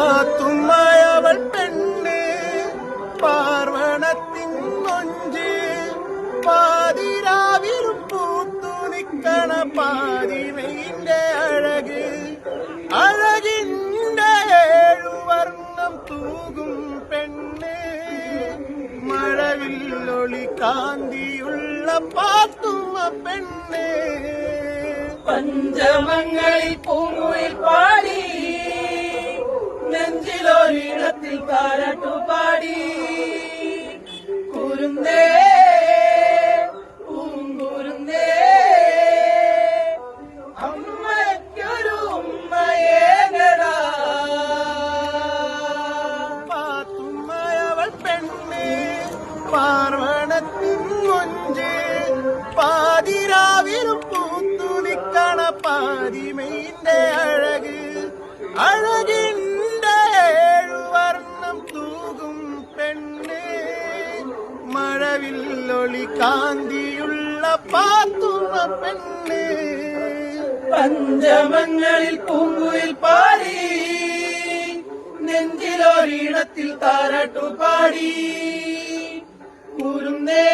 പാത്തുമ്മയവൾ പെണ്ണ് പാർവണത്തിൻ മൊഞ്ച് പാതിരാവിലും പൂത്തു നിക്കണ പാതിമയിന്റെ അഴക് അഴകിന്റെ ഏഴുവർണ്ണം തൂകും പെണ്ണ് മഴവില്ലൊളി കാന്തിയുള്ള പാത്തുമ്മ പെണ്ണ് പഞ്ചമങ്ങളിൽ പൂങ്കുയിൽ പാടി നെഞ്ചിലൊരിടത്തിൽ താരാട്ടുപാടി കുരുന്നേ പൂങ്കുരുന്നേ അമ്മയ്ക്കൊരു ഉമ്മയേനടാ പാത്തുമ്മയവൾ പെണ്ണ് പാർവണത്തിൻ മൊഞ്ച് പാതിരാവിലും പൂത്തു നിക്കണ പാതിമയിന്റെ അഴക് അഴകിന്റെ ഏഴുവർണ്ണം തൂകും പെണ്ണ് മഴവില്ലൊളി കാന്തിയുള്ള പാത്തുമ്മ പെണ്ണ് പഞ്ചമങ്ങളിൽ പൂങ്കുയിൽ പാടി നെഞ്ചിലൊരിടത്തിൽ താരാട്ടുപാടി കുരുന്നേ